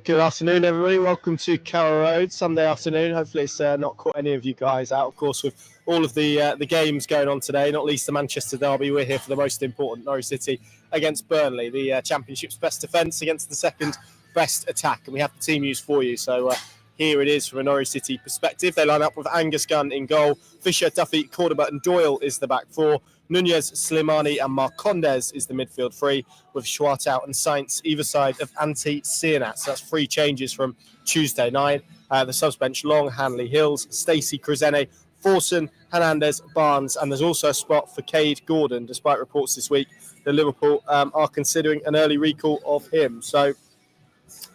Good afternoon, everybody. Welcome to Carrow Road, Sunday afternoon. Hopefully it's not caught any of you guys out. Of course, with all of the games going on today, not least the Manchester derby, we're here for the most important, Norwich City against Burnley, the Championship's best defence against the second best attack. And we have the team news for you. So here it is from a Norwich City perspective. They line up with Angus Gunn in goal. Fisher, Duffy, Cordoba and Doyle is the back four. Nunez, Slimani and Marcondes is the midfield three, with Schwartau and Sainz either side of Ante Cianat. So that's three changes from Tuesday night. The subs bench: Long, Hanley, Hills, Stacey, Cruzene, Forson, Hernandez, Barnes, and there's also a spot for Cade Gordon, despite reports this week that Liverpool are considering an early recall of him. So,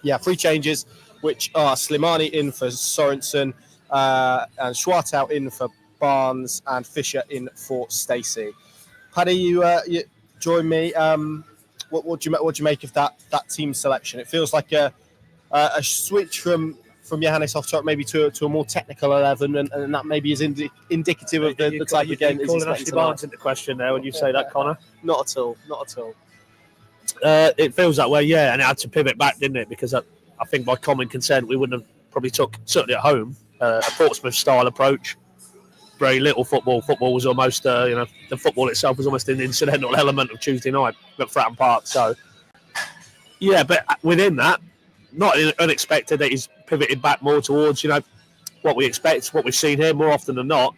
yeah, three changes, which are Slimani in for Sorensen, and Schwartau in for Barnes, and Fisher in for Stacey. Paddy, you join me. What do you make of that team selection? It feels like a switch from Johannes off top maybe to a more technical 11, and that maybe is indicative of the type of game. You're calling Ashley Barnes into question there when you say that, Connor? Not at all. It feels that way, yeah, and it had to pivot back, didn't it? Because I think by common consent we wouldn't have probably took, certainly at home, a Portsmouth style approach. Very little football. Football was almost, the football itself was almost an incidental element of Tuesday night at Fratton Park. So, yeah, but within that, not unexpected that he's pivoted back more towards, what we expect, what we've seen here more often than not.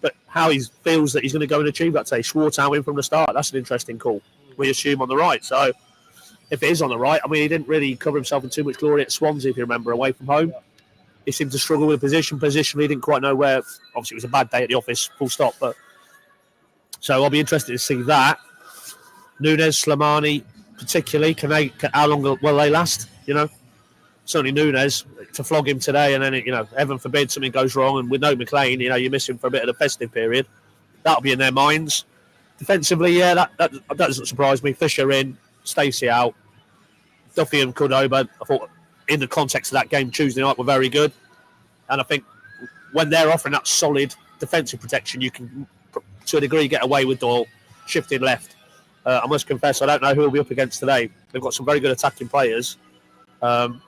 But how he feels that he's going to go and achieve that today. Schwartau in from the start. That's an interesting call. We assume on the right. So, if it is on the right, he didn't really cover himself in too much glory at Swansea, if you remember, away from home. He seemed to struggle with position. Positionally, he didn't quite know where. Obviously, it was a bad day at the office, full stop. But so I'll be interested to see that. Nunez, Slimani, particularly, how long will they last? Certainly Nunez, to flog him today, and then heaven forbid something goes wrong, and with no McLean, you miss him for a bit of the festive period. That'll be in their minds. Defensively, yeah, that doesn't surprise me. Fisher in, Stacey out, Duffy and Cordoba. I thought, in the context of that game Tuesday night, were very good. And I think when they're offering that solid defensive protection, you can, to a degree, get away with Doyle shifting left. I must confess, I don't know who he'll be up against today. They've got some very good attacking players. And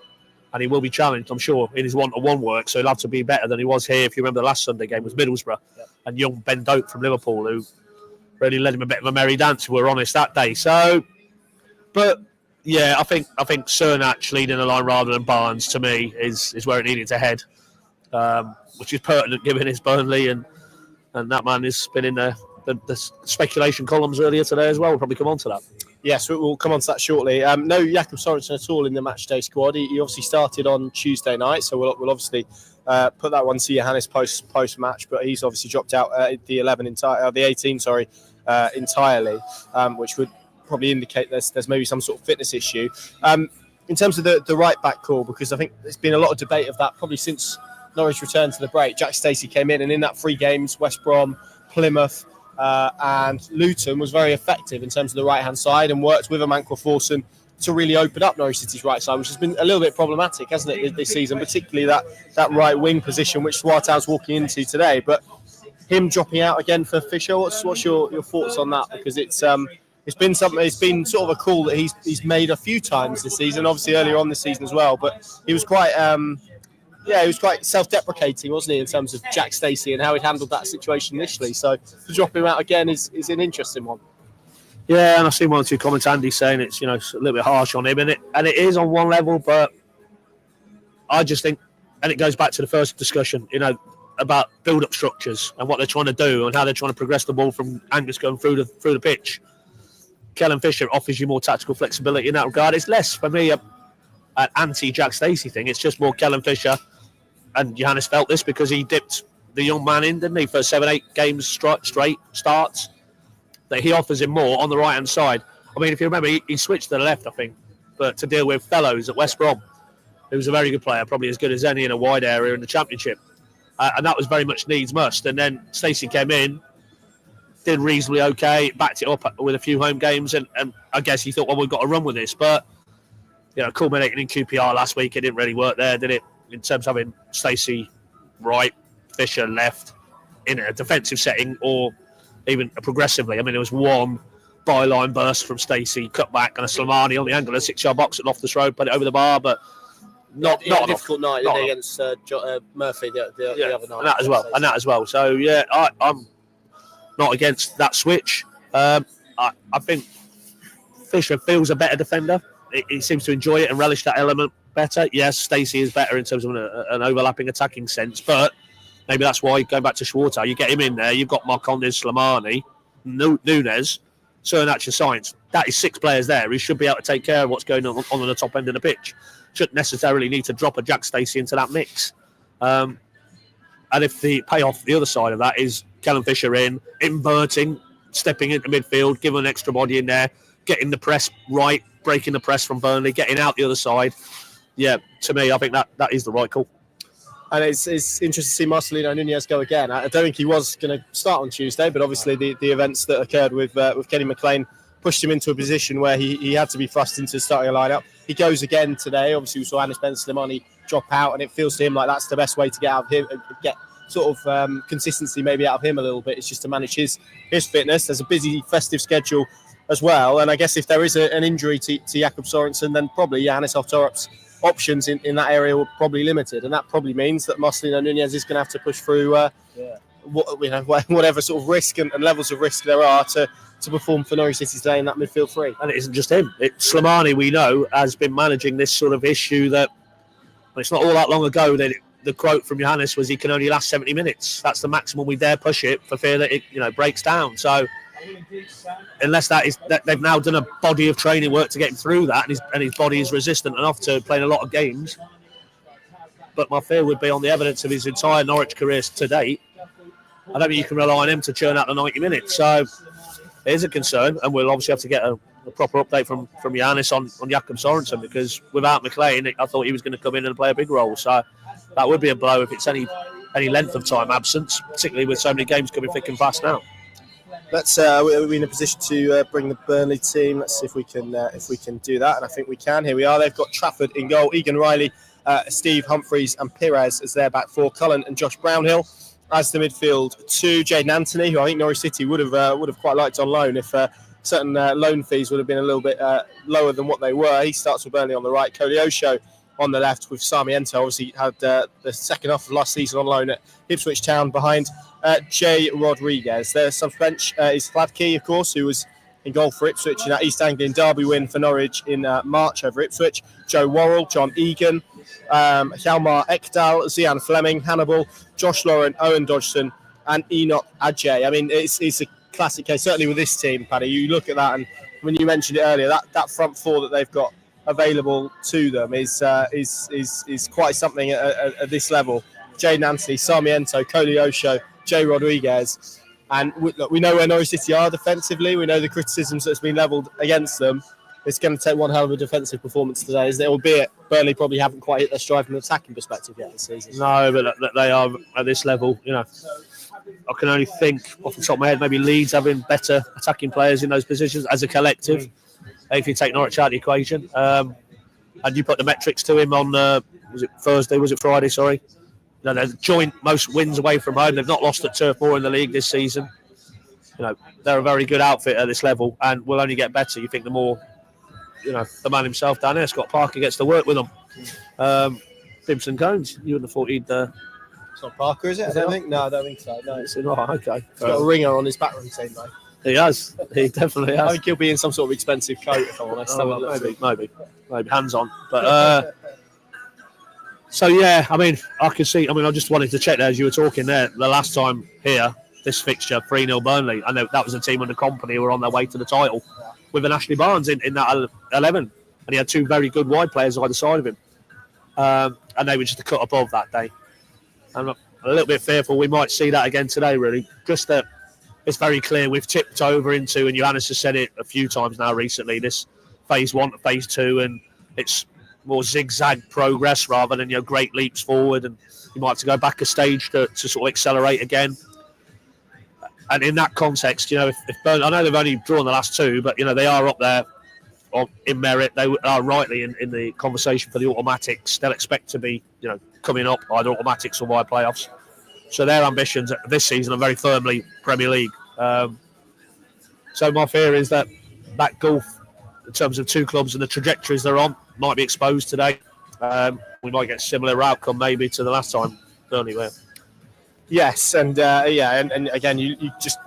he will be challenged, I'm sure, in his one-to-one work. So he'll have to be better than he was here. If you remember the last Sunday game was Middlesbrough. Yep. And young Ben Doak from Liverpool, who really led him a bit of a merry dance, if we're honest, that day. So, but... yeah, I think Cernach leading the line rather than Barnes, to me, is where it needed to head, which is pertinent given his Burnley, and that man has been in the speculation columns earlier today as well. We'll probably come on to that. Yes, we'll come on to that shortly. No Jakob Sorensen at all in the matchday squad. He obviously started on Tuesday night, so we'll obviously put that one to Johannes post match, but he's obviously dropped out the 18 entirely, which would probably indicate there's maybe some sort of fitness issue. In terms of the right back call, because I think there's been a lot of debate of that probably since Norwich returned to the break. Jack Stacey came in, and in that 3 games, West Brom, Plymouth and Luton, was very effective in terms of the right-hand side and worked with Amankwa Forson to really open up Norwich City's right side, which has been a little bit problematic, hasn't it, this season, particularly that right wing position, which Schwartau's walking into today. But him dropping out again for Fisher, what's your thoughts on that? Because it's been something. It's been sort of a call that he's made a few times this season. Obviously earlier on this season as well. But he was quite, self-deprecating, wasn't he, in terms of Jack Stacey and how he'd handled that situation initially. So to drop him out again is an interesting one. Yeah, and I've seen one or two comments, Andy, saying it's a little bit harsh on him, and it is on one level. But I just think, and it goes back to the first discussion, about build-up structures and what they're trying to do and how they're trying to progress the ball from Angus going through the pitch. Kellen Fisher offers you more tactical flexibility in that regard. It's less, for me, an anti-Jack Stacey thing. It's just more Kellen Fisher, and Johannes felt this because he dipped the young man in, didn't he, for 7-8 games straight starts, that he offers him more on the right-hand side. If you remember, he switched to the left, I think, but to deal with Fellows at West Brom, who's a very good player, probably as good as any in a wide area in the Championship. And that was very much needs must. And then Stacey came in, did reasonably okay, backed it up with a few home games, and I guess he thought, well, we've got to run with this. But, culminating in QPR last week, it didn't really work there, did it? In terms of having Stacey right, Fisher left, in a defensive setting, or even progressively. There was one byline burst from Stacey, cut back, and a Slimani on the angle of the 6-yard box at Loftus Road, put it over the bar, but not a difficult night not against Murphy the other night. And that as well. So yeah, I'm not against that switch. I think Fisher feels a better defender. He seems to enjoy it and relish that element better. Yes, Stacey is better in terms of an overlapping attacking sense, but maybe that's why, going back to Schwartau, you get him in there. You've got Marcondes, Slimani, Nunes, Cernac, Science. That is 6 players there who should be able to take care of what's going on the top end of the pitch. Shouldn't necessarily need to drop a Jack Stacey into that mix. And if the payoff, the other side of that, is Callum Fisher inverting, stepping into midfield, giving an extra body in there, getting the press right, breaking the press from Burnley, getting out the other side. Yeah, to me, I think that is the right call. And it's interesting to see Marcelino Nunez go again. I don't think he was going to start on Tuesday, but obviously the events that occurred with Kenny McLean pushed him into a position where he had to be thrust into starting a lineup. He goes again today. Obviously, we saw Anis Ben Slimani drop out, and it feels to him like that's the best way to get out of him, get sort of consistency maybe out of him a little bit. It's just to manage his fitness. There's a busy festive schedule as well, and I guess if there is an injury to Jakob Sorensen, then probably Yannis Altorup's options in that area were probably limited, and that probably means that Marcelino Nunez is going to have to push through whatever sort of risk and levels of risk there are to perform for Norwich City today in that midfield three. And it isn't just him. Slimani, we know, has been managing this sort of issue that, well, it's not all that long ago that the quote from Johannes was he can only last 70 minutes. That's the maximum we dare push it for fear that it breaks down. So unless that they've now done a body of training work to get him through that, and his body is resistant enough to playing a lot of games. But my fear would be on the evidence of his entire Norwich career to date. I don't think you can rely on him to churn out the 90 minutes. So it is a concern, and we'll obviously have to get a proper update from Giannis on Jakob Sorensen, because without McLean, I thought he was going to come in and play a big role. So that would be a blow if it's any length of time absence, particularly with so many games coming thick and fast now. We're in a position to bring the Burnley team. Let's see if we can do that, and I think we can. Here we are. They've got Trafford in goal, Egan Riley, Steve Humphreys, and Pires as their back four. Cullen and Josh Brownhill as the midfield two. Jaden Anthony, who I think Norwich City would have quite liked on loan if certain loan fees would have been a little bit lower than what they were. He starts with Burnley on the right. Koleosho on the left with Sarmiento. Obviously had the second half of last season on loan at Ipswich Town behind Jay Rodriguez. Their sub-bench is Fladkey, of course, who was in goal for Ipswich in that East Anglian derby win for Norwich in March over Ipswich. Joe Worrell, John Egan, Hjalmar Ekdal, Zian Fleming, Hannibal, Josh Lauren, Owen Dodgson, and Enoch Adjei. I mean, it's a classic case, certainly with this team, Paddy. You look at that, and when you mentioned it earlier, that front four that they've got available to them is quite something at this level. Jaden Anthony, Sarmiento, Koleosho, Jay Rodriguez, and we know where Norwich City are defensively. We know the criticisms that's been levelled against them. It's going to take one hell of a defensive performance today, albeit Burnley probably haven't quite hit their stride from an attacking perspective yet this season. No, but they are at this level. I can only think off the top of my head, maybe Leeds having better attacking players in those positions as a collective. If you take Norwich out of the equation, and you put the metrics to him on was it Friday? Sorry. They're joint most wins away from home. They've not lost at Turf Moor in the league this season. They're a very good outfit at this level, and will only get better. You think the more, the man himself down there, Scott Parker, gets to work with them. Bimson Cones, you wouldn't have thought he'd. It's not Parker, is it? I don't think so. No, it's not. Okay. He's got a ringer on his backroom team, though. He has. He definitely has. I think he'll be in some sort of expensive coat, if I'm honest. Maybe hands on, but. So, yeah, I mean, I just wanted to check there as you were talking there. The last time here, this fixture, 3-0 Burnley, I know that was a team under Company who were on their way to the title with an Ashley Barnes in that 11. And he had two very good wide players either side of him. And they were just a cut above that day. I'm a little bit fearful we might see that again today, really. Just that it's very clear we've tipped over into, and Johannes has said it a few times now recently, this phase 1 to phase 2, and it's more zigzag progress rather than great leaps forward, and you might have to go back a stage to sort of accelerate again. And in that context, if Burnley, I know they've only drawn the last 2, but they are up there in merit. They are rightly in the conversation for the automatics. They'll expect to be coming up either automatics or via playoffs. So their ambitions this season are very firmly Premier League. So my fear is that gulf in terms of two clubs and the trajectories they're on might be exposed today. We might get a similar outcome maybe to the last time Burnley were. Yes, and and again, you just,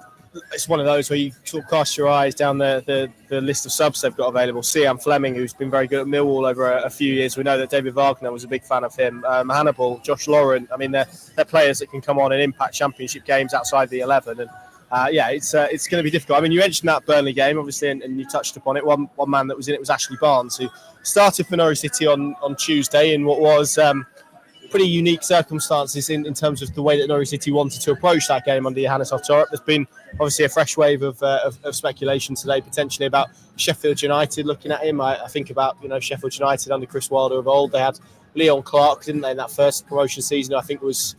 it's one of those where you sort of cast your eyes down the list of subs they've got available. Sian Fleming, who's been very good at Millwall over a few years. We know that David Wagner was a big fan of him. Hannibal, Josh Lauren. I mean, they're players that can come on and impact Championship games outside the 11. And it's going to be difficult. I mean, you mentioned that Burnley game, obviously, and you touched upon it. One man that was in it was Ashley Barnes, who started for Norwich City on Tuesday in what was pretty unique circumstances in terms of the way that Norwich City wanted to approach that game under Johannes Oftorup. There's been obviously a fresh wave of speculation today, potentially about Sheffield United looking at him. I think about Sheffield United under Chris Wilder of old. They had Leon Clark, didn't they, in that first promotion season? I think it was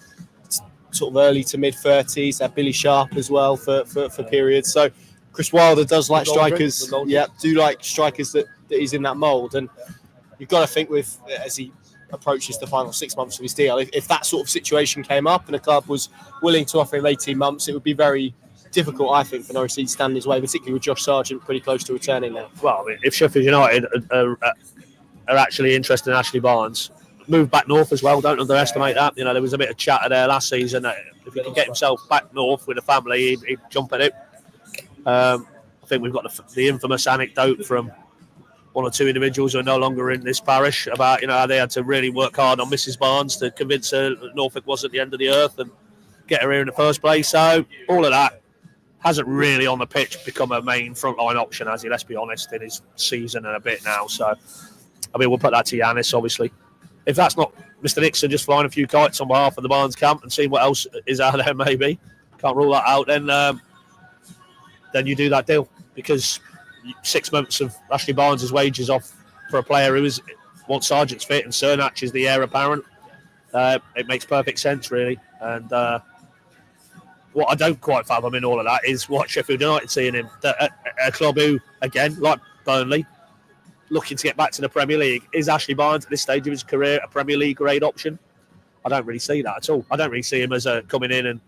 sort of early to mid 30s. They had Billy Sharp as well for periods. So Chris Wilder does like strikers. Do like strikers that he's in that mould. And you've got to think with as he approaches the final 6 months of his deal, if that sort of situation came up and a club was willing to offer him 18 months, it would be very difficult, I think, for Norwich City to stand his way, particularly with Josh Sargent pretty close to returning now. Well, I mean, if Sheffield United are actually interested in Ashley Barnes, move back north as well. Don't underestimate that. There was a bit of chatter there last season that if he can get himself back north with a family, he'd jump at it. I think we've got the infamous anecdote from one or two individuals who are no longer in this parish about how they had to really work hard on Mrs. Barnes to convince her that Norfolk wasn't the end of the earth and get her here in the first place. So all of that hasn't really on the pitch become a main frontline option, has he? Let's be honest, in his season and a bit now. So I mean, we'll put that to Yanis, obviously. If that's not Mr. Nixon just flying a few kites on behalf of the Barnes camp and seeing what else is out there, maybe can't rule that out. Then you do that deal, because 6 months of Ashley Barnes' wages off for a player who wants Sargent's fit and Cernach is the heir apparent. It makes perfect sense, really. And what I don't quite fathom in all of that is what Sheffield United see in him. A club who, again, like Burnley, looking to get back to the Premier League. Is Ashley Barnes at this stage of his career a Premier League grade option? I don't really see that at all. I don't really see him as coming in and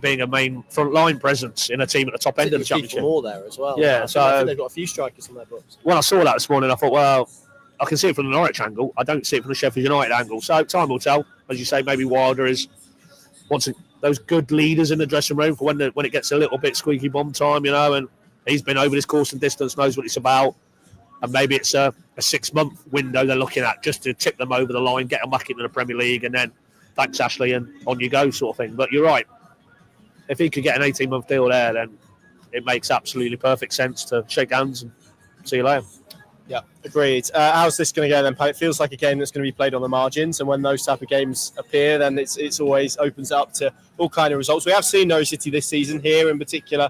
being a main frontline presence in a team at the top end of the Championship. More there as well. Yeah, I think they've got a few strikers on their books. When I saw that this morning, I thought, well, I can see it from the Norwich angle. I don't see it from the Sheffield United angle. So time will tell. As you say, maybe Wilder is wanting those good leaders in the dressing room for when it gets a little bit squeaky bum time, and he's been over this course and distance, knows what it's about. And maybe it's a 6 month window they're looking at just to tip them over the line, get them back into the Premier League, and then thanks, Ashley, and on you go sort of thing. But you're right. If he could get an 18-month deal there, then it makes absolutely perfect sense to shake hands and see you later. Yeah, agreed. How's this going to go then, Pat? It feels like a game that's going to be played on the margins, and when those type of games appear, then it's always opens up to all kind of results. We have seen Norwich City this season here in particular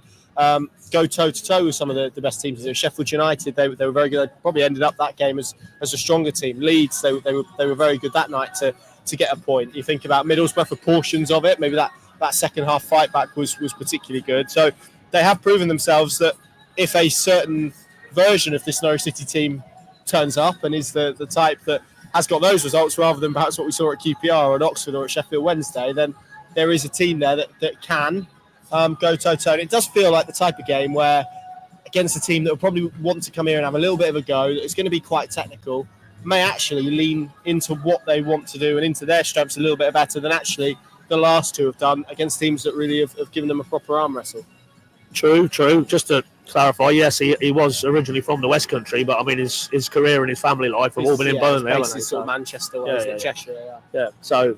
go toe-to-toe with some of the best teams. Sheffield United, they were very good. They probably ended up that game as a stronger team. Leeds, they were very good that night to get a point. You think about Middlesbrough for portions of it, maybe that second half fight back was particularly good. So they have proven themselves that if a certain version of this Norwich City team turns up and is the type that has got those results rather than perhaps what we saw at QPR or at Oxford or at Sheffield Wednesday, then there is a team there that can go toe-to-toe. And it does feel like the type of game where against a team that will probably want to come here and have a little bit of a go, it's going to be quite technical, may actually lean into what they want to do and into their strengths a little bit better than actually the last two have done against teams that really have given them a proper arm wrestle. True. Just to clarify, yes, he was originally from the West Country, but I mean his career and his family life have all been in Burnley, haven't they? Sort of Manchester, Cheshire. Yeah. So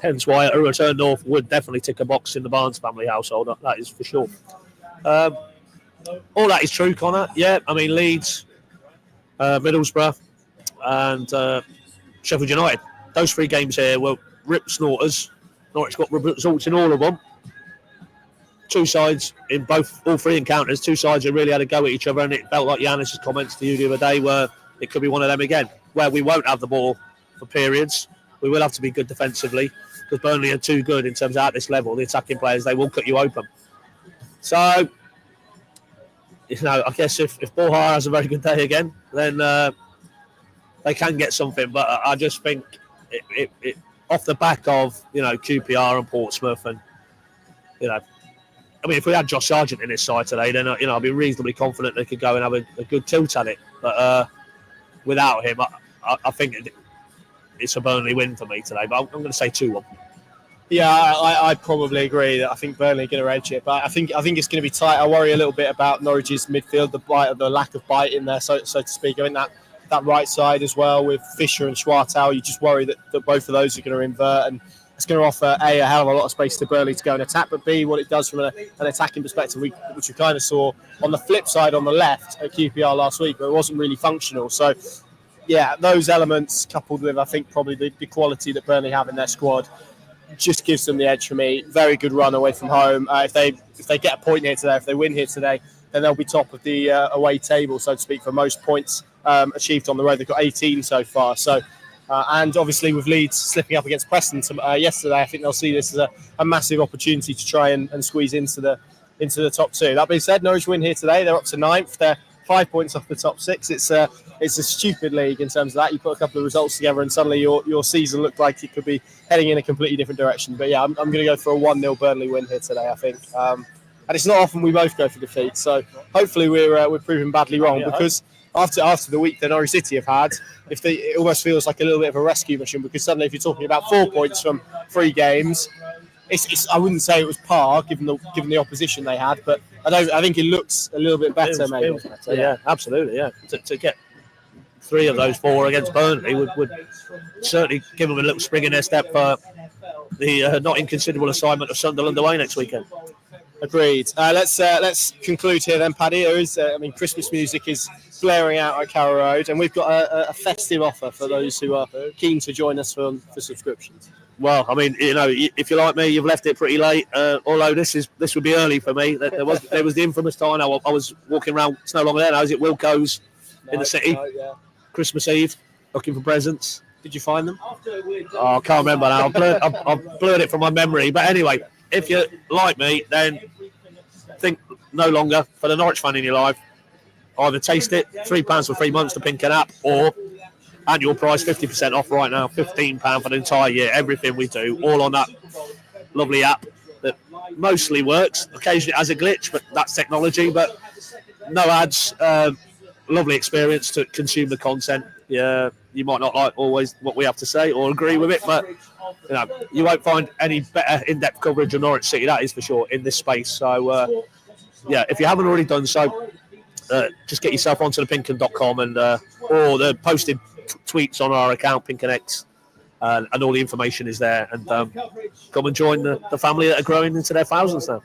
hence why a return north would definitely tick a box in the Barnes family household. That is for sure. All that is true, Connor. Yeah, I mean Leeds, Middlesbrough, and Sheffield United. Those three games here were rip snorters. Norwich got results in all of them. Two sides in all three encounters. Two sides who really had a go at each other, and it felt like Yanis's comments to you the other day were it could be one of them again, where we won't have the ball for periods. We will have to be good defensively because Burnley are too good in terms of at this level. The attacking players, they will cut you open. So, I guess if Borja has a very good day again, then they can get something. But I just think it off the back of QPR and Portsmouth, and I mean, if we had Josh Sargent in his side today, then I'd be reasonably confident they could go and have a good tilt at it. But without him, I think it's a Burnley win for me today, but I'm going to say 2-1. Yeah, I probably agree that I think Burnley are going to edge it, but I think it's going to be tight. I worry a little bit about Norwich's midfield, the lack of bite in there, so to speak. I mean that right side as well with Fisher and Schwartau, you just worry that both of those are going to invert, and it's going to offer a hell of a lot of space to Burnley to go and attack, but B, what it does from an attacking perspective, which we kind of saw on the flip side on the left at QPR last week, but it wasn't really functional. So yeah, those elements coupled with I think probably the quality that Burnley have in their squad just gives them the edge for me. Very good run away from home. If they get a point here today, if they win here today, then they'll be top of the away table, so to speak, for most points achieved on the road. They've got 18 so far. So, and obviously with Leeds slipping up against Preston yesterday, I think they'll see this as a massive opportunity to try and squeeze into the top two. That being said, Norwich win here today. They're up to 9th. They're 5 points off the top 6. It's a stupid league in terms of that. You put a couple of results together and suddenly your season looked like it could be heading in a completely different direction. But yeah, I'm going to go for a 1-0 Burnley win here today, I think. And it's not often we both go for defeat, so hopefully we're proving badly wrong, because after the week that Norwich City have had, it almost feels like a little bit of a rescue mission, because suddenly if you're talking about 4 points from 3 games, I wouldn't say it was par given the opposition they had, but I think it looks a little bit better, maybe. Yeah, absolutely. Yeah, to get 3 of those 4 against Burnley would certainly give them a little spring in their step for the not inconsiderable assignment of Sunderland away next weekend. Agreed. Let's conclude here then, Paddy. Christmas music is blaring out at Carrow Road, and we've got a festive offer for those who are keen to join us for subscriptions. Well, I mean, if you're like me, you've left it pretty late. Although this would be early for me. There was the infamous time I was walking around. It's no longer there. I was at Wilco's in the city, Christmas Eve, looking for presents. Did you find them? Oh, I can't remember now. I've blurred it from my memory. But anyway, if you're like me, then think no longer for the Norwich fan in your life. Either taste it, £3 for 3 months to Pink an app, or annual price 50% off right now, £15 for the entire year. Everything we do, all on that lovely app that mostly works. Occasionally it has a glitch, but that's technology. But no ads, lovely experience to consume the content. Yeah, you might not like always what we have to say or agree with it, but you won't find any better in-depth coverage of Norwich City, that is for sure, in this space. So if you haven't already done so, just get yourself onto the pinken.com and or the posted tweets on our account, PinkenX, and all the information is there. And come and join the family that are growing into their thousands now.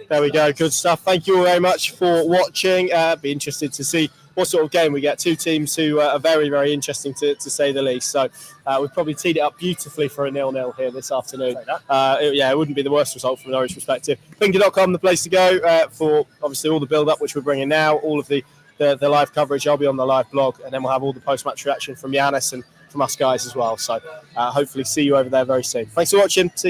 There we go. Good stuff. Thank you all very much for watching. Be interested to see what sort of game we get. 2 teams who are very, very interesting to say the least. So we've probably teed it up beautifully for a 0-0 here this afternoon. It wouldn't be the worst result from a Norwich perspective. Pinker.com, the place to go for obviously all the build-up, which we're bringing now, all of the live coverage. I'll be on the live blog, and then we'll have all the post-match reaction from Yanis and from us guys as well. So hopefully see you over there very soon. Thanks for watching. See you soon.